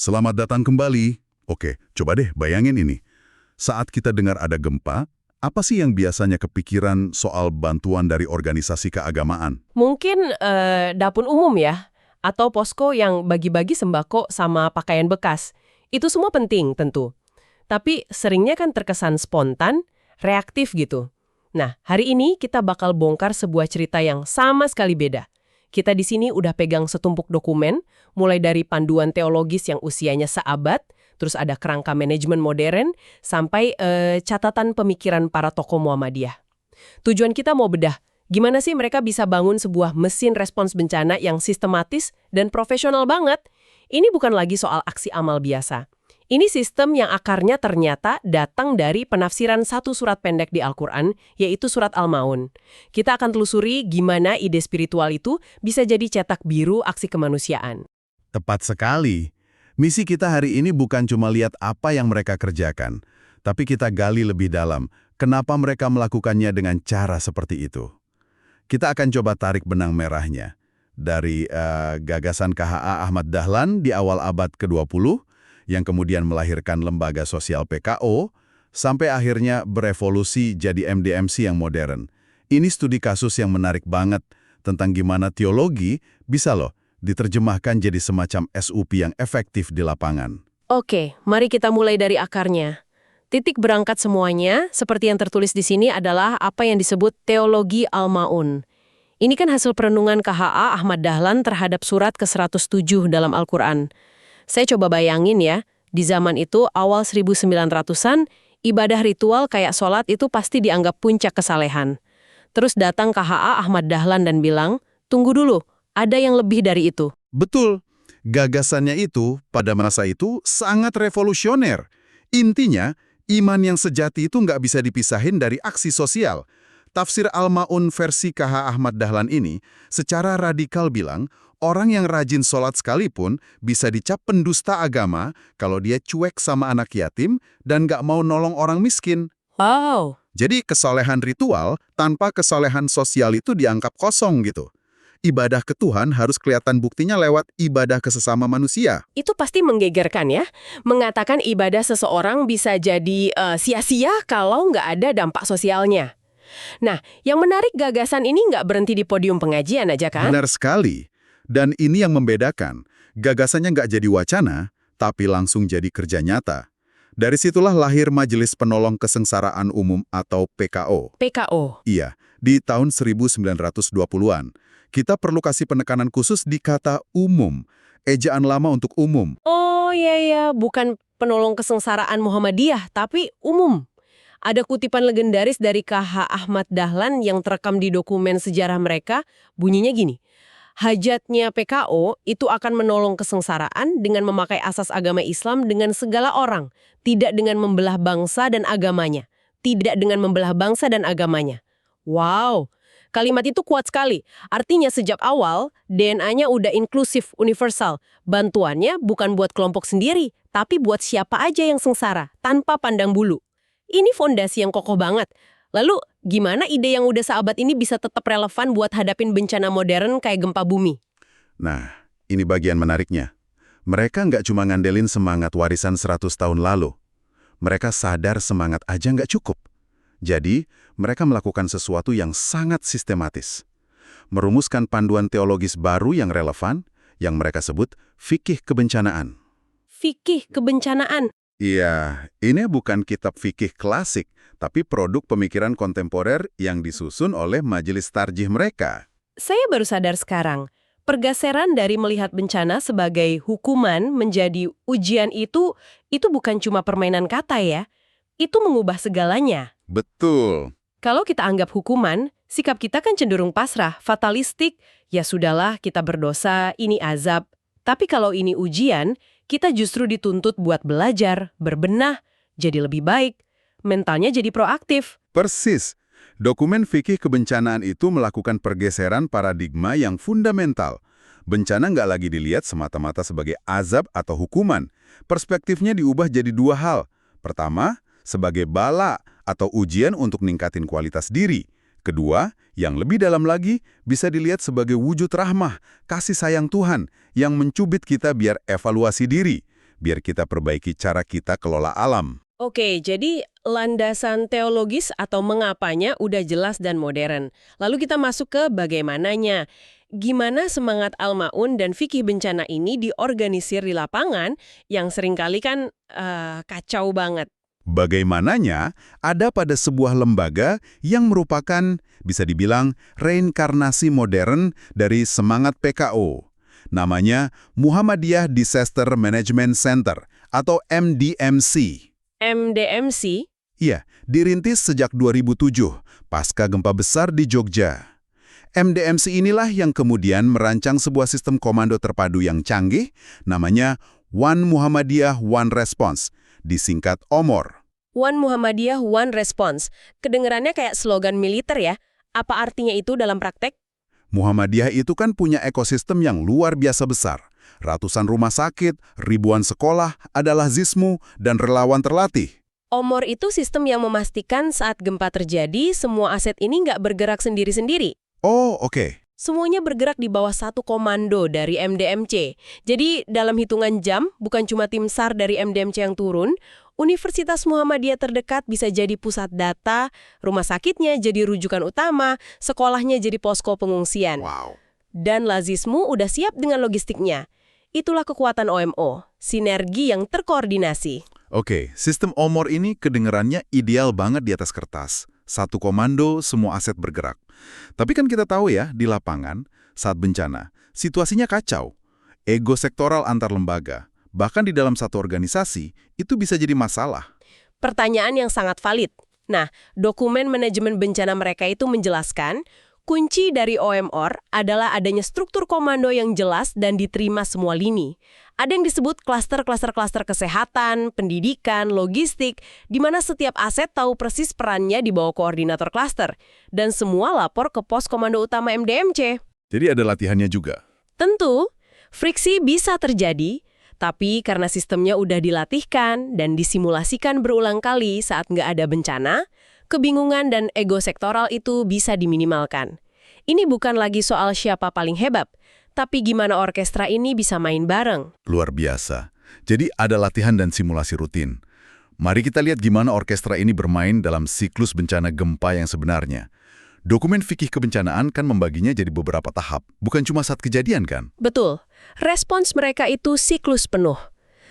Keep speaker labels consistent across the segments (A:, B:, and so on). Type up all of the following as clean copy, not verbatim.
A: Selamat datang kembali. Oke, coba deh bayangin ini. Saat kita dengar ada gempa, apa sih yang biasanya kepikiran soal bantuan dari organisasi keagamaan?
B: Mungkin dapur umum ya, atau posko yang bagi-bagi sembako sama pakaian bekas. Itu semua penting tentu. Tapi seringnya kan terkesan spontan, reaktif gitu. Nah, hari ini kita bakal bongkar sebuah cerita yang sama sekali beda. Kita di sini udah pegang setumpuk dokumen, mulai dari panduan teologis yang usianya seabad, terus ada kerangka manajemen modern, sampai catatan pemikiran para tokoh Muhammadiyah. Tujuan kita mau bedah, gimana sih mereka bisa bangun sebuah mesin respons bencana yang sistematis dan profesional banget? Ini bukan lagi soal aksi amal biasa. Ini sistem yang akarnya ternyata datang dari penafsiran satu surat pendek di Al-Quran, yaitu surat Al-Ma'un. Kita akan telusuri gimana ide spiritual itu bisa jadi cetak biru aksi kemanusiaan.
A: Tepat sekali. Misi kita hari ini bukan cuma lihat apa yang mereka kerjakan, tapi kita gali lebih dalam kenapa mereka melakukannya dengan cara seperti itu. Kita akan coba tarik benang merahnya. Dari gagasan KHA Ahmad Dahlan di awal abad ke-20, yang kemudian melahirkan lembaga sosial PKO, sampai akhirnya berevolusi jadi MDMC yang modern. Ini studi kasus yang menarik banget tentang gimana teologi bisa diterjemahkan jadi semacam SUP yang efektif di lapangan.
B: Oke, mari kita mulai dari akarnya. Titik berangkat semuanya, seperti yang tertulis di sini adalah apa yang disebut teologi Al-Ma'un. Ini kan hasil perenungan KHA Ahmad Dahlan terhadap surat ke-107 dalam Al-Quran. Saya coba bayangin ya, di zaman itu awal 1900-an, ibadah ritual kayak sholat itu pasti dianggap puncak kesalehan. Terus datang KHA Ahmad Dahlan dan bilang, tunggu dulu, ada yang lebih dari itu.
A: Betul, gagasannya itu pada masa itu sangat revolusioner. Intinya, iman yang sejati itu nggak bisa dipisahin dari aksi sosial. Tafsir Al-Ma'un versi KH Ahmad Dahlan ini secara radikal bilang, orang yang rajin sholat sekalipun bisa dicap pendusta agama kalau dia cuek sama anak yatim dan nggak mau nolong orang miskin.
B: Wow.
A: Jadi kesolehan ritual tanpa kesolehan sosial itu dianggap kosong gitu. Ibadah ke Tuhan harus kelihatan buktinya lewat ibadah ke sesama manusia.
B: Itu pasti menggegerkan ya, mengatakan ibadah seseorang bisa jadi sia-sia kalau nggak ada dampak sosialnya. Nah, yang menarik gagasan ini nggak berhenti di podium pengajian aja kan?
A: Benar sekali. Dan ini yang membedakan. Gagasannya nggak jadi wacana, tapi langsung jadi kerja nyata. Dari situlah lahir Majelis Penolong Kesengsaraan Umum atau PKO.
B: PKO.
A: Iya, di tahun 1920-an. Kita perlu kasih penekanan khusus di kata umum. Ejaan lama untuk umum.
B: Oh iya, bukan penolong kesengsaraan Muhammadiyah, tapi umum. Ada kutipan legendaris dari KH Ahmad Dahlan yang terekam di dokumen sejarah mereka, bunyinya gini. Hajatnya PKO itu akan menolong kesengsaraan dengan memakai asas agama Islam dengan segala orang, tidak dengan membelah bangsa dan agamanya. Tidak dengan membelah bangsa dan agamanya. Wow, kalimat itu kuat sekali. Artinya sejak awal, DNA-nya udah inklusif, universal. Bantuannya bukan buat kelompok sendiri, tapi buat siapa aja yang sengsara, tanpa pandang bulu. Ini fondasi yang kokoh banget. Lalu, gimana ide yang udah seabad ini bisa tetap relevan buat hadapin bencana modern kayak gempa bumi?
A: Nah, ini bagian menariknya. Mereka nggak cuma ngandelin semangat warisan 100 tahun lalu. Mereka sadar semangat aja nggak cukup. Jadi, mereka melakukan sesuatu yang sangat sistematis. Merumuskan panduan teologis baru yang relevan, yang mereka sebut fikih kebencanaan.
B: Fikih kebencanaan.
A: Iya, ini bukan kitab fikih klasik, tapi produk pemikiran kontemporer yang disusun oleh majelis tarjih mereka.
B: Saya baru sadar sekarang, pergeseran dari melihat bencana sebagai hukuman menjadi ujian itu bukan cuma permainan kata ya. Itu mengubah segalanya.
A: Betul.
B: Kalau kita anggap hukuman, sikap kita kan cenderung pasrah, fatalistik. Ya sudahlah, kita berdosa, ini azab. Tapi kalau ini ujian, kita justru dituntut buat belajar, berbenah, jadi lebih baik. Mentalnya jadi proaktif.
A: Persis. Dokumen fikih kebencanaan itu melakukan pergeseran paradigma yang fundamental. Bencana nggak lagi dilihat semata-mata sebagai azab atau hukuman. Perspektifnya diubah jadi dua hal. Pertama, sebagai bala atau ujian untuk ningkatin kualitas diri. Kedua, yang lebih dalam lagi, bisa dilihat sebagai wujud rahmah, kasih sayang Tuhan, yang mencubit kita biar evaluasi diri, biar kita perbaiki cara kita kelola alam.
B: Oke, jadi landasan teologis atau mengapanya udah jelas dan modern. Lalu kita masuk ke bagaimananya. Gimana semangat Al-Ma'un dan fikih bencana ini diorganisir di lapangan yang seringkali kan kacau banget.
A: Bagaimananya ada pada sebuah lembaga yang merupakan, bisa dibilang, reinkarnasi modern dari semangat PKO. Namanya Muhammadiyah Disaster Management Center atau MDMC.
B: MDMC?
A: Iya, dirintis sejak 2007, pasca gempa besar di Jogja. MDMC inilah yang kemudian merancang sebuah sistem komando terpadu yang canggih, namanya One Muhammadiyah One Response, disingkat OMOR.
B: One Muhammadiyah One Response. Kedengerannya kayak slogan militer ya. Apa artinya itu dalam praktek?
A: Muhammadiyah itu kan punya ekosistem yang luar biasa besar. Ratusan rumah sakit, ribuan sekolah, adalah zismu, dan relawan terlatih.
B: OMOR itu sistem yang memastikan saat gempa terjadi, semua aset ini nggak bergerak sendiri-sendiri.
A: Oh, oke.
B: Semuanya bergerak di bawah satu komando dari MDMC. Jadi dalam hitungan jam, bukan cuma tim SAR dari MDMC yang turun, Universitas Muhammadiyah terdekat bisa jadi pusat data, rumah sakitnya jadi rujukan utama, sekolahnya jadi posko pengungsian.
A: Wow.
B: Dan Lazismu udah siap dengan logistiknya. Itulah kekuatan OMO, sinergi yang terkoordinasi.
A: Oke, sistem OMOR ini kedengerannya ideal banget di atas kertas. Satu komando, semua aset bergerak. Tapi kan kita tahu ya, di lapangan, saat bencana, situasinya kacau. Ego sektoral antar lembaga, bahkan di dalam satu organisasi, itu bisa jadi masalah.
B: Pertanyaan yang sangat valid. Nah, dokumen manajemen bencana mereka itu menjelaskan, kunci dari OMOR adalah adanya struktur komando yang jelas dan diterima semua lini. Ada yang disebut klaster-klaster kesehatan, pendidikan, logistik, di mana setiap aset tahu persis perannya di bawah koordinator klaster. Dan semua lapor ke pos komando utama MDMC.
A: Jadi ada latihannya juga.
B: Tentu, friksi bisa terjadi, tapi karena sistemnya udah dilatihkan dan disimulasikan berulang kali saat nggak ada bencana, kebingungan dan ego sektoral itu bisa diminimalkan. Ini bukan lagi soal siapa paling hebat, tapi gimana orkestra ini bisa main bareng.
A: Luar biasa. Jadi ada latihan dan simulasi rutin. Mari kita lihat gimana orkestra ini bermain dalam siklus bencana gempa yang sebenarnya. Dokumen fikih kebencanaan kan membaginya jadi beberapa tahap, bukan cuma saat kejadian kan?
B: Betul. Respons mereka itu siklus penuh.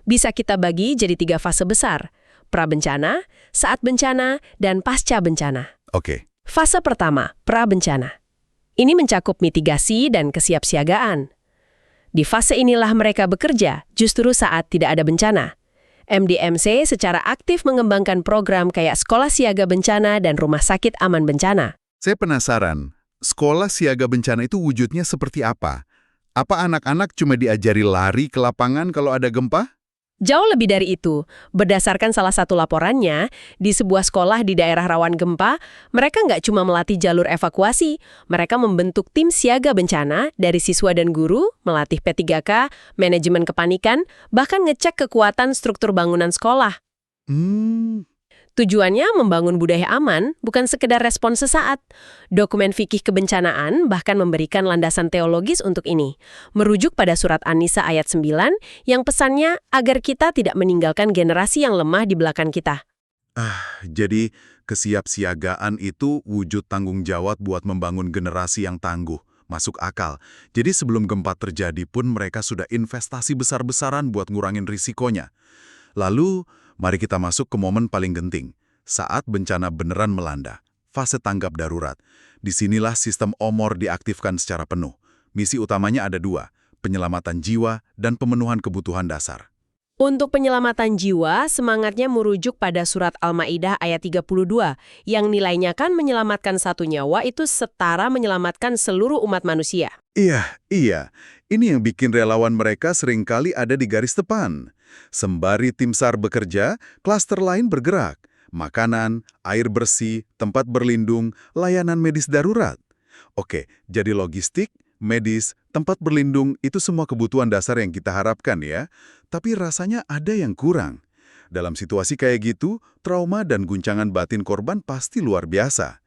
B: Bisa kita bagi jadi 3 fase besar. Prabencana, saat bencana, dan pasca bencana.
A: Oke.
B: Fase pertama, prabencana. Ini mencakup mitigasi dan kesiapsiagaan. Di fase inilah mereka bekerja justru saat tidak ada bencana. MDMC secara aktif mengembangkan program kayak sekolah siaga bencana dan rumah sakit aman bencana.
A: Saya penasaran, sekolah siaga bencana itu wujudnya seperti apa? Apa anak-anak cuma diajari lari ke lapangan kalau ada gempa?
B: Jauh lebih dari itu, berdasarkan salah satu laporannya, di sebuah sekolah di daerah rawan gempa, mereka nggak cuma melatih jalur evakuasi, mereka membentuk tim siaga bencana dari siswa dan guru, melatih P3K, manajemen kepanikan, bahkan ngecek kekuatan struktur bangunan sekolah. Tujuannya membangun budaya aman, bukan sekedar respons sesaat. Dokumen fikih kebencanaan bahkan memberikan landasan teologis untuk ini. Merujuk pada surat An-Nisa ayat 9, yang pesannya agar kita tidak meninggalkan generasi yang lemah di belakang kita.
A: Jadi kesiapsiagaan itu wujud tanggung jawab buat membangun generasi yang tangguh. Masuk akal. Jadi sebelum gempa terjadi pun mereka sudah investasi besar-besaran buat ngurangin risikonya. Lalu, mari kita masuk ke momen paling genting. Saat bencana beneran melanda, fase tanggap darurat. Disinilah sistem OMOR diaktifkan secara penuh. Misi utamanya ada 2, penyelamatan jiwa dan pemenuhan kebutuhan dasar.
B: Untuk penyelamatan jiwa, semangatnya merujuk pada surat Al-Maidah ayat 32, yang nilainya kan menyelamatkan satu nyawa itu setara menyelamatkan seluruh umat manusia.
A: Iya. Ini yang bikin relawan mereka seringkali ada di garis depan. Sembari tim SAR bekerja, klaster lain bergerak. Makanan, air bersih, tempat berlindung, layanan medis darurat. Oke, jadi logistik, medis, tempat berlindung itu semua kebutuhan dasar yang kita harapkan ya. Tapi rasanya ada yang kurang. Dalam situasi kayak gitu, trauma dan guncangan batin korban pasti luar biasa.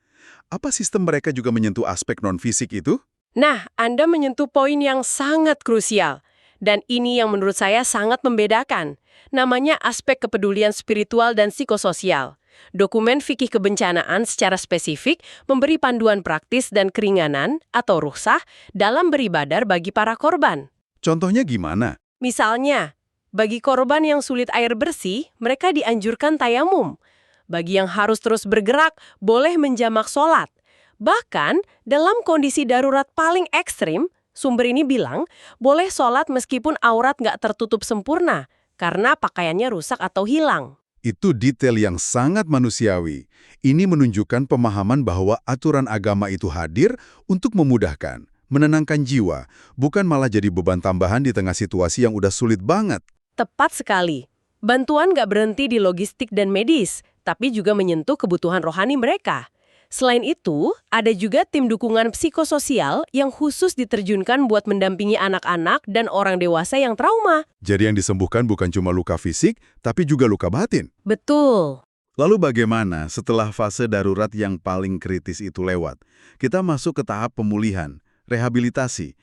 A: Apa sistem mereka juga menyentuh aspek non-fisik itu?
B: Nah, Anda menyentuh poin yang sangat krusial. Dan ini yang menurut saya sangat membedakan. Namanya aspek kepedulian spiritual dan psikososial. Dokumen fikih kebencanaan secara spesifik memberi panduan praktis dan keringanan atau rukhsah dalam beribadah bagi para korban.
A: Contohnya gimana?
B: Misalnya, bagi korban yang sulit air bersih, mereka dianjurkan tayamum. Bagi yang harus terus bergerak, boleh menjamak sholat. Bahkan, dalam kondisi darurat paling ekstrim, sumber ini bilang, boleh sholat meskipun aurat nggak tertutup sempurna, karena pakaiannya rusak atau hilang.
A: Itu detail yang sangat manusiawi. Ini menunjukkan pemahaman bahwa aturan agama itu hadir untuk memudahkan, menenangkan jiwa, bukan malah jadi beban tambahan di tengah situasi yang udah sulit banget.
B: Tepat sekali. Bantuan nggak berhenti di logistik dan medis, tapi juga menyentuh kebutuhan rohani mereka. Selain itu, ada juga tim dukungan psikososial yang khusus diterjunkan buat mendampingi anak-anak dan orang dewasa yang trauma.
A: Jadi yang disembuhkan bukan cuma luka fisik, tapi juga luka batin.
B: Betul.
A: Lalu bagaimana setelah fase darurat yang paling kritis itu lewat? Kita masuk ke tahap pemulihan, rehabilitasi.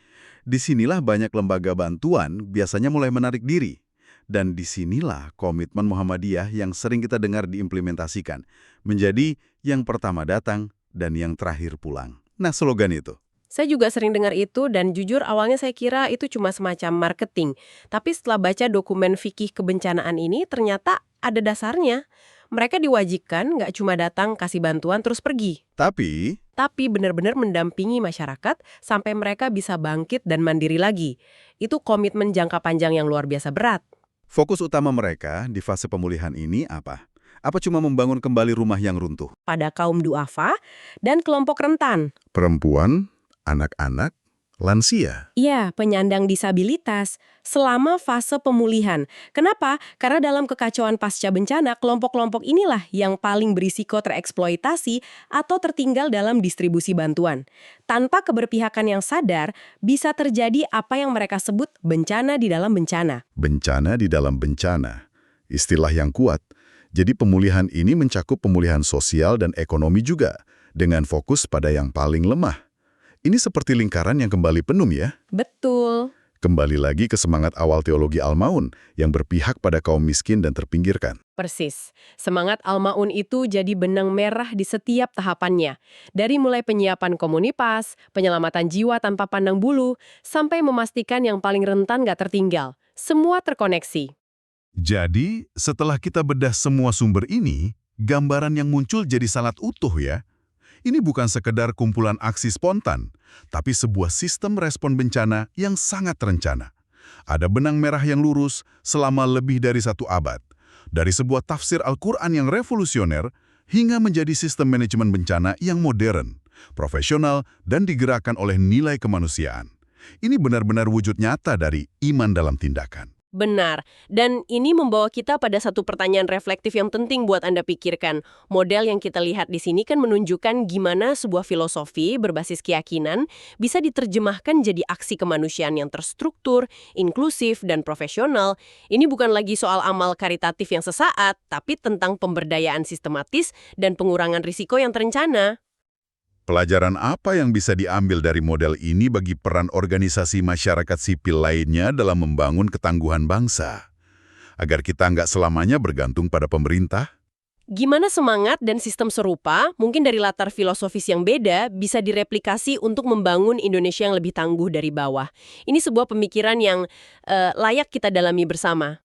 A: Disinilah banyak lembaga bantuan biasanya mulai menarik diri. Dan disinilah komitmen Muhammadiyah yang sering kita dengar diimplementasikan. Menjadi yang pertama datang dan yang terakhir pulang. Nah, slogan itu.
B: Saya juga sering dengar itu dan jujur awalnya saya kira itu cuma semacam marketing. Tapi setelah baca dokumen fikih kebencanaan ini ternyata ada dasarnya. Mereka diwajibkan nggak cuma datang kasih bantuan terus pergi.
A: Tapi
B: Benar-benar mendampingi masyarakat sampai mereka bisa bangkit dan mandiri lagi. Itu komitmen jangka panjang yang luar biasa berat.
A: fokus utama mereka di fase pemulihan ini apa? Apa cuma membangun kembali rumah yang runtuh?
B: Pada kaum duafa dan kelompok rentan.
A: Perempuan, anak-anak, lansia.
B: Iya, penyandang disabilitas selama fase pemulihan. Kenapa? Karena dalam kekacauan pasca bencana, kelompok-kelompok inilah yang paling berisiko tereksploitasi atau tertinggal dalam distribusi bantuan. Tanpa keberpihakan yang sadar, bisa terjadi apa yang mereka sebut bencana di dalam bencana.
A: Bencana di dalam bencana. Istilah yang kuat. Jadi pemulihan ini mencakup pemulihan sosial dan ekonomi juga, dengan fokus pada yang paling lemah. Ini seperti lingkaran yang kembali penuh ya.
B: Betul.
A: Kembali lagi ke semangat awal teologi Al-Maun yang berpihak pada kaum miskin dan terpinggirkan.
B: Persis. Semangat Al-Maun itu jadi benang merah di setiap tahapannya. Dari mulai penyiapan komunitas, penyelamatan jiwa tanpa pandang bulu, sampai memastikan yang paling rentan nggak tertinggal. Semua terkoneksi.
A: Jadi, setelah kita bedah semua sumber ini, gambaran yang muncul jadi sangat utuh ya. Ini bukan sekedar kumpulan aksi spontan, tapi sebuah sistem respon bencana yang sangat terencana. Ada benang merah yang lurus selama lebih dari 1 abad. Dari sebuah tafsir Al-Quran yang revolusioner, hingga menjadi sistem manajemen bencana yang modern, profesional, dan digerakkan oleh nilai kemanusiaan. Ini benar-benar wujud nyata dari iman dalam tindakan.
B: Benar. Dan ini membawa kita pada satu pertanyaan reflektif yang penting buat Anda pikirkan. Model yang kita lihat di sini kan menunjukkan gimana sebuah filosofi berbasis keyakinan bisa diterjemahkan jadi aksi kemanusiaan yang terstruktur, inklusif, dan profesional. Ini bukan lagi soal amal karitatif yang sesaat, tapi tentang pemberdayaan sistematis dan pengurangan risiko yang terencana.
A: Pelajaran apa yang bisa diambil dari model ini bagi peran organisasi masyarakat sipil lainnya dalam membangun ketangguhan bangsa? Agar kita nggak selamanya bergantung pada pemerintah?
B: Gimana semangat dan sistem serupa, mungkin dari latar filosofis yang beda, bisa direplikasi untuk membangun Indonesia yang lebih tangguh dari bawah. Ini sebuah pemikiran yang layak kita dalami bersama.